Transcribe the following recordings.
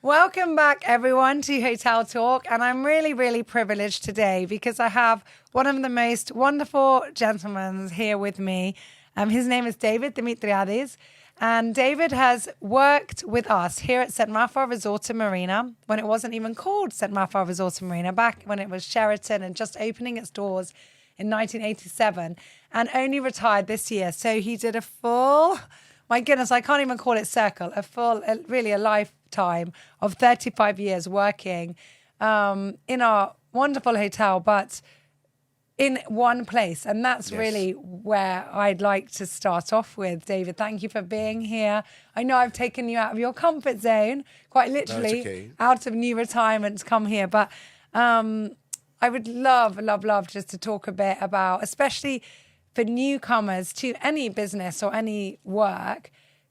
Welcome back, everyone, to Hotel Talk. And I'm really, really privileged today because I have one of the most wonderful gentlemen here with me. His name is David Demetriades. And David has worked with us here at St. Raphael Resort and Marina when it wasn't even called St. Raphael Resort and Marina, back when it was Sheraton and just opening its doors in 1987, and only retired this year. So he did a full, my goodness, I can't even call it circle, really a lifetime of 35 years working in our wonderful hotel, but in one place. And that's really where I'd like to start off with. David, thank you for being here. I know I've taken you out of your comfort zone, quite literally, out of new retirement to come here. But I would love just to talk a bit about, especially for newcomers to any business or any work,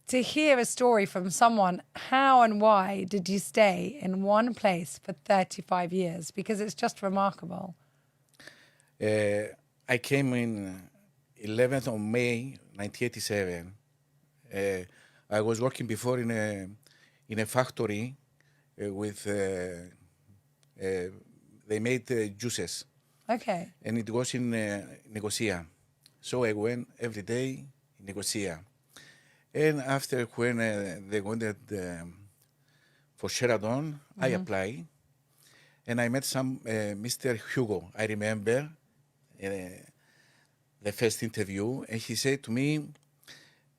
to hear a story from someone. How and why did you stay in one place for 35 years? Because it's just remarkable. I came in 11th of May 1987. I was working before in a factory with they made juices. Okay. And it was in Nicosia. So I went every day in Nicosia. And after when they wanted for Sheraton, I applied. And I met some Mr. Hugo, I remember, the first interview. And he said to me,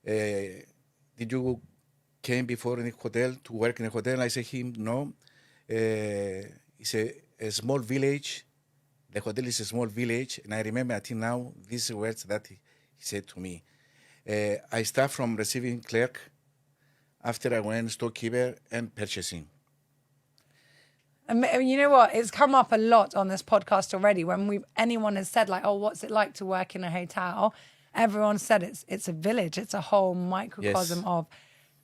did you came before in a hotel to work in a hotel? I said him, no. It's a small village. The hotel is a small village. And I remember until now, these words that he said to me. I start from receiving clerk. After I went storekeeper and purchasing. You know what? It's come up a lot on this podcast already. When anyone has said, like, oh, what's it like to work in a hotel? Everyone said it's a village. It's a whole microcosm of.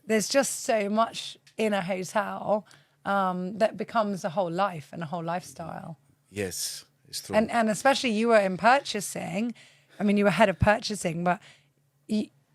There's just so much in a hotel that becomes a whole life and a whole lifestyle. Yes, it's true. And especially you were in purchasing. I mean, you were head of purchasing, but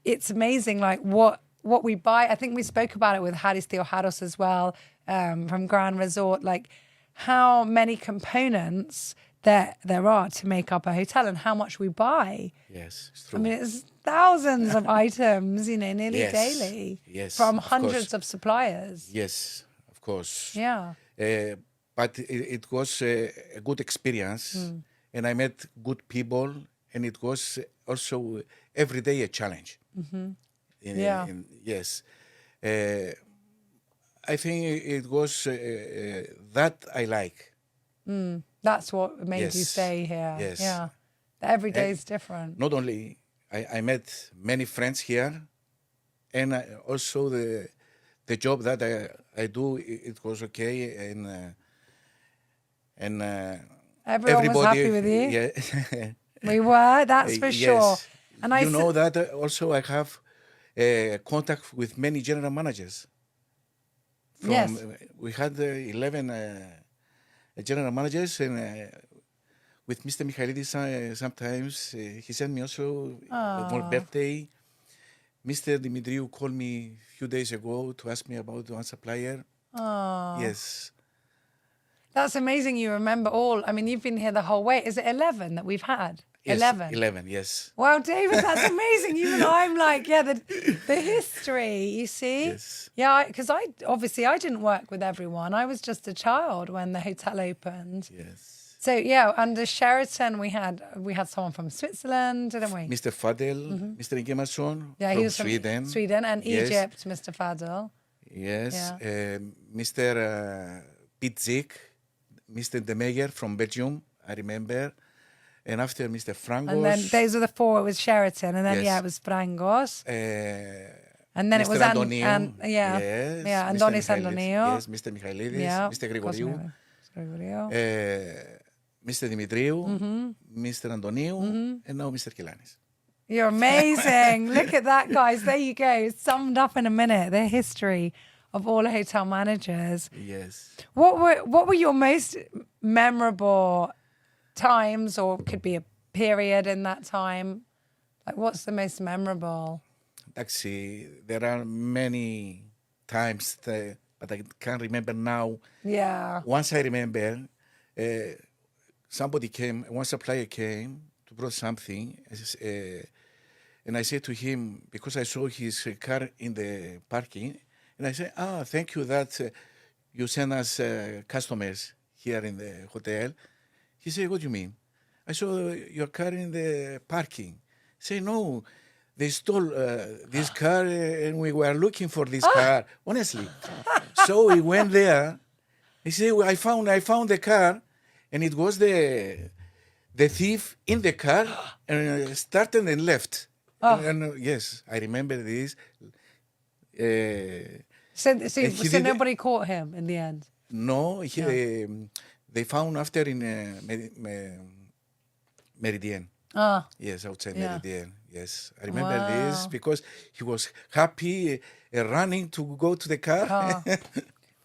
it's amazing, like what we buy. I think we spoke about it with Haris Theoharos as well, from Grand Resort, like how many components there are to make up a hotel and how much we buy. Yes, it's true. I mean, it's thousands of items, nearly daily. Yes, from hundreds of suppliers. Yes, of course. Yeah. But it was a good experience, and I met good people, and it was also every day a challenge. Mm-hmm. Yes. I think it was that I like. That's what made you stay here. Yes. Yeah. Every day is different. Not only, I met many friends here, and also the job that I do, it was okay, and everyone was happy with you? Yeah. We were, that's for sure. And you know that also I have contact with many general managers. We had 11 general managers, and with Mr. Michailidis sometimes he sent me also for birthday. Mr. Dimitriou called me a few days ago to ask me about one supplier. Yes. That's amazing you remember all. I mean, you've been here the whole way. Is it 11 that we've had? Yes, 11? 11, yes. Wow, David, that's amazing. Even I'm like, the history, you see? Yes. Yeah, because I didn't work with everyone. I was just a child when the hotel opened. Yes. So, yeah, under Sheraton, we had someone from Switzerland, didn't we? Mr. Fadel, Mr. Ingemarsson from Sweden. Sweden and Egypt, Mr. Fadel. Yes. Mr. Pitzik, Mr. Demeyer from Belgium, I remember. And after Mr. Frangos. And then those were the four. It was Sheraton. And then, it was Frangos. And then Mr. it was Antoniou. Andonis Antoniou. Yes, Mr. Michailidis, Mr. Grigoriou. Mr. Dimitriou, Mr. Antoniou, and now Mr. Kilanis. You're amazing. Look at that, guys. There you go. Summed up in a minute, the history of all hotel managers. Yes. What were your most memorable times, or could be a period in that time? Like, what's the most memorable? Taxi. There are many times, but I can't remember now. Yeah. Once I remember, one supplier came to brought something, and I said to him, because I saw his car in the parking, and I said, thank you that you send us customers here in the hotel. He said, what do you mean? I saw your car in the parking. Say, no, they stole this car and we were looking for this car, honestly. So we went there. He said, well, I found the car, and it was the thief in the car and started and left. And, yes, I remember this. So didn't- nobody caught him in the end? No, they found after in Meridian. Yes, outside Meridian. Yes, I remember this because he was happy running to go to the car.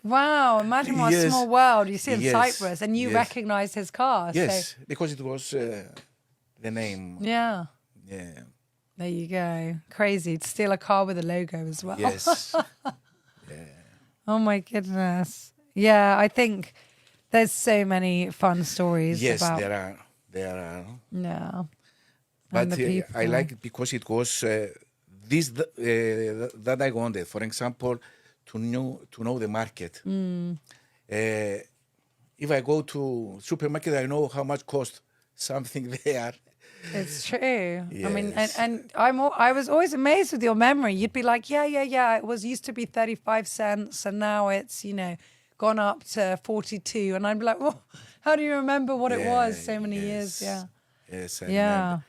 Wow, imagine what a small world you see in Yes, Cyprus, and you yes. recognized his car. Yes, So, because it was the name. yeah. Yeah. There you go. Crazy. To steal a car with a logo as well. Yes. Oh my goodness. Yeah, I think there's so many fun stories Yes, about. there are. Yeah. But And the people. I like it because it was this that I wanted. For example, to know the market. If I go to supermarket, I know how much cost something there. It's true. I mean, Yes. and I was always amazed with your memory. You'd be like, yeah. It used to be 35 cents, and now it's gone up to 42. And I'd be like, well, how do you remember what it was so many years? Yeah. Yes, I Yeah. remember.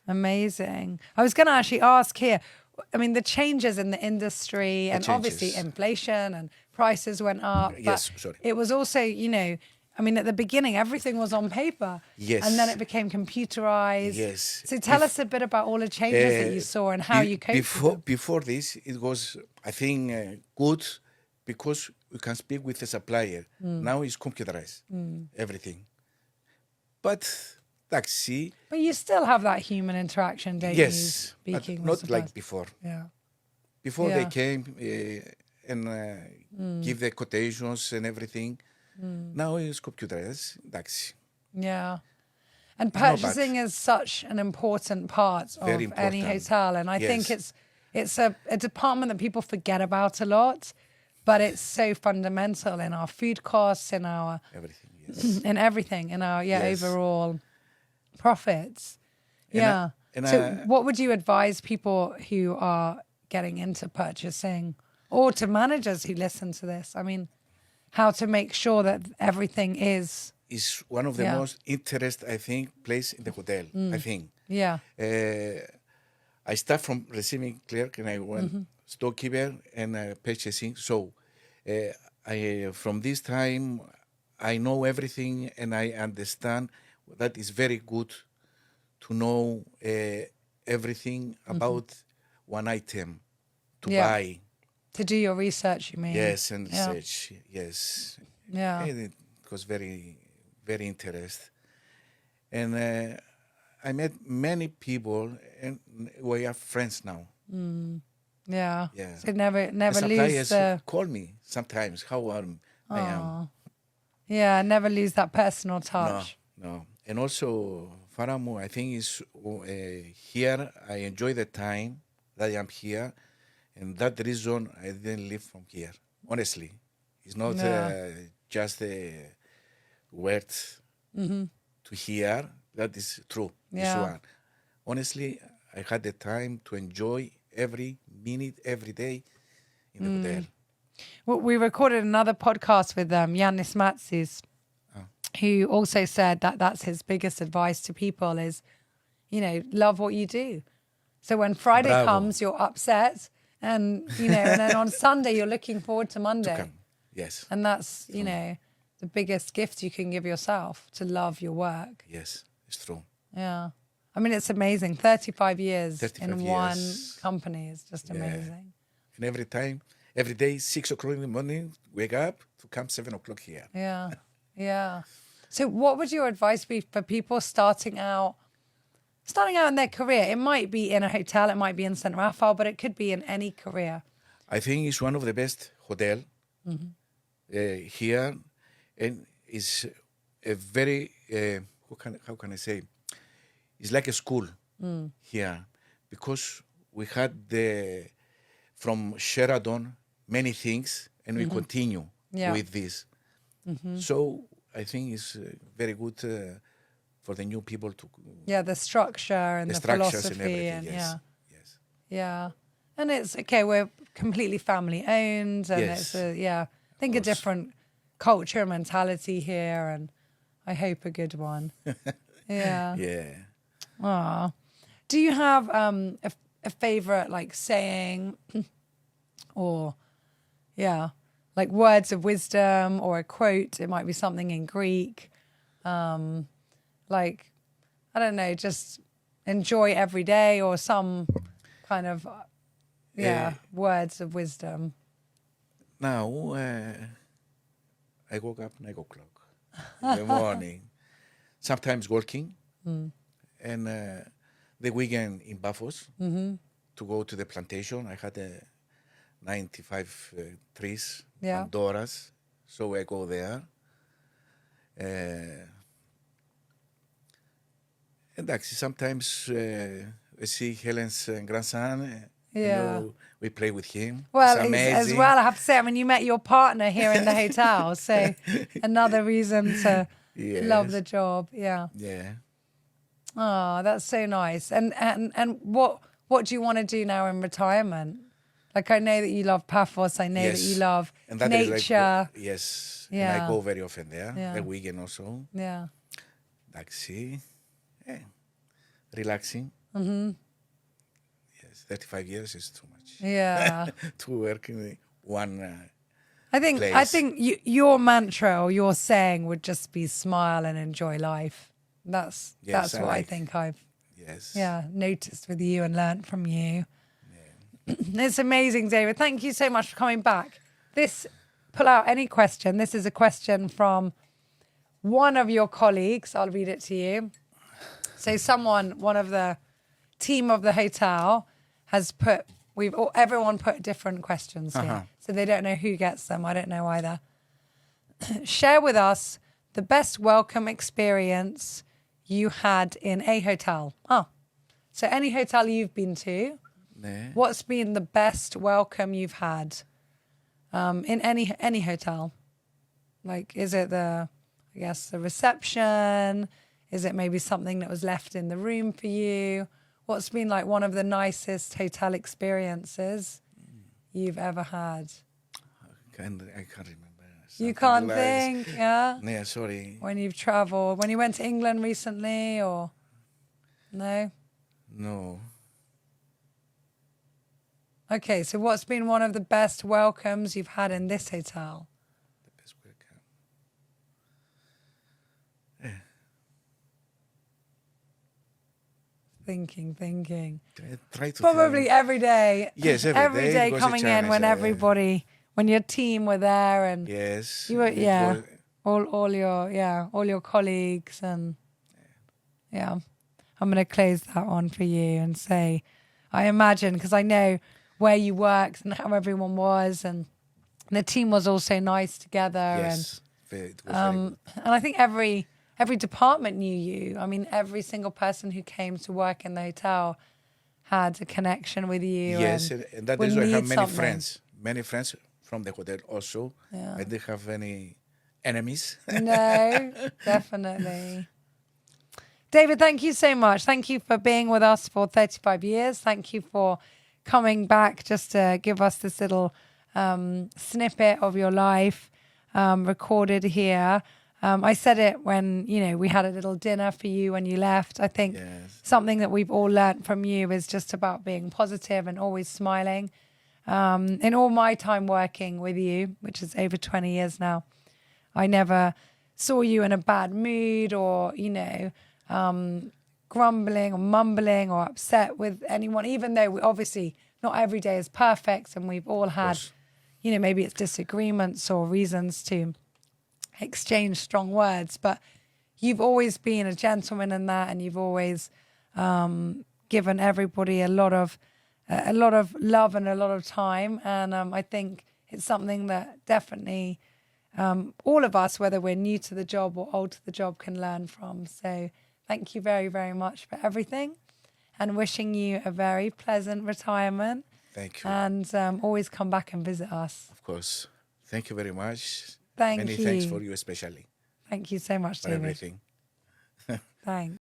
Amazing. I was going to actually ask here. I mean, the changes in the industry, and obviously changes. inflation and prices went up. Yes, but sorry. it was also, I mean, at the beginning, everything was on paper. Yes. And then it became computerized. Yes. So tell us a bit about all the changes that you saw and how you coped with them. Before this, it was, I think, good because we can speak with the supplier. Now it's computerized, everything. But taxi, But you still have that human interaction, don't you? yes, but Speaking with not suppliers. like before. Yeah. Before Yeah. they came and give the quotations and everything. Now it's computerized, taxi. Yeah. And Not bad. purchasing is such an important part of Very any important. hotel. And I think Yes. it's a department that people forget about a lot, but it's so fundamental in our food costs, in our Everything, yes. in everything, in our Yes. overall profits. And Yeah. and So what would you advise people who are getting into purchasing, or to managers who listen to this? I mean, how to make sure that everything is It's one of the Yeah. most interest, I think, place in the hotel, I think. yeah. I start from receiving clerk and I went storekeeper and purchasing. So from this time, I know everything and I understand that is very good to know everything about one item to Yeah. buy. To do your research, you mean? Yes, and Yeah. research. Yes. Yeah. And it was very, very interesting. And I met many people, and we are friends now. Yeah. Yeah. So never The lose suppliers the call me sometimes how I am. yeah, never lose that personal No, touch. no. And also, Farah, I think is here. I enjoy the time that I am here, and that the reason I didn't leave from here. Honestly, it's not Yeah. just the words to hear. That is true. This Yeah. one. Honestly, I had the time to enjoy every minute, every day in the hotel. Well, we recorded another podcast with Yannis Matsis, who also said that that's his biggest advice to people is, love what you do. So when Friday Bravo. comes, you're upset, and and then on Sunday you're looking forward to Monday. Come. Yes, And that's, the biggest gift you can give yourself, to love your work. yes, it's true. Yeah. I mean, it's amazing. 35 years 35 in one years. company is just amazing. And every day, 6 o'clock in the morning, wake up to come 7 o'clock here. Yeah. Yeah. So what would your advice be for people starting out starting out in their career? It might be in a hotel, it might be in St. Raphael, but it could be in any career. I think it's one of the best hotel here, and it's a very how can I say? It's like a school here, because we had from Sheraton many things, and we continue with this. So I think it's very good for the new people to The structure and the structures philosophy and everything. and Yes. yeah. And it's okay, we're completely family owned, and Yes. it's I think a different culture and mentality here, and I hope a good one. Yeah. Yeah. Aw. Do you have a favorite like saying or like words of wisdom or a quote? It might be something in Greek. Like, I don't know, just enjoy every day, or some kind of words of wisdom. Now I woke up 9 o'clock in the morning. Sometimes working, and the weekend in Bafos to go to the plantation. I had 95 trees, Pandoras, so I go there. And actually, sometimes I see Helen's grandson. You know, we play with him. Well, it's amazing. as well, I have to say, I mean, you met your partner here in the hotel, so another reason to love the job. Yeah. Yeah. Oh, that's so nice. And what do you want to do now in retirement? Like, I know that you love Paphos. I know that you love nature. Yes. Yeah. And I go very often there. Yeah. The weekend also. Yeah. Taxi. Yeah. Relaxing. 35 years is too much. Yeah. To work in one I think your mantra or your saying would just be smile and enjoy life. That's what I think I've noticed with you and learnt from you. Yeah. It's amazing, David. Thank you so much for coming back. Pull out any question. This is a question from one of your colleagues. I'll read it to you. So one of the team of the hotel has everyone put different questions here. So they don't know who gets them. I don't know either. Share with us the best welcome experience you had in a hotel. So any hotel you've been to, what's been the best welcome you've had in any hotel? Like, is it the reception? Is it maybe something that was left in the room for you? What's been like one of the nicest hotel experiences you've ever had? I can't remember. You can't think, yeah? Yeah, sorry. When you've traveled, when you went to England recently, or no? No. Okay, so what's been one of the best welcomes you've had in this hotel? The best welcome. Thinking. Try to Probably think. every day. Yes, every day coming in when everybody, when your team were there and yes, you were, all your colleagues and I'm going to close that one for you and say, I imagine, because I know where you worked and how everyone was, and the team was also nice together. Yes, it was and I think every department knew you. I mean, every single person who came to work in the hotel had a connection with you. Yes, and that is why I have many friends from the hotel also. Yeah. I didn't have any enemies. No, definitely. David, thank you so much. Thank you for being with us for 35 years. Thank you for coming back just to give us this little snippet of your life recorded here. I said it when, we had a little dinner for you when you left. I think something that we've all learnt from you is just about being positive and always smiling. In all my time working with you, which is over 20 years now, I never saw you in a bad mood or, grumbling or mumbling or upset with anyone, even though obviously not every day is perfect and we've all had, maybe it's disagreements or reasons to exchange strong words, but you've always been a gentleman in that, and you've always given everybody a lot of love and a lot of time. And I think it's something that definitely all of us, whether we're new to the job or old to the job, can learn from. So thank you very, very much for everything, and wishing you a very pleasant retirement. Thank you. And always come back and visit us. Of course. Thank you very much. Thank Many you. thanks for you especially. Thank you so much, For David. everything. Thanks.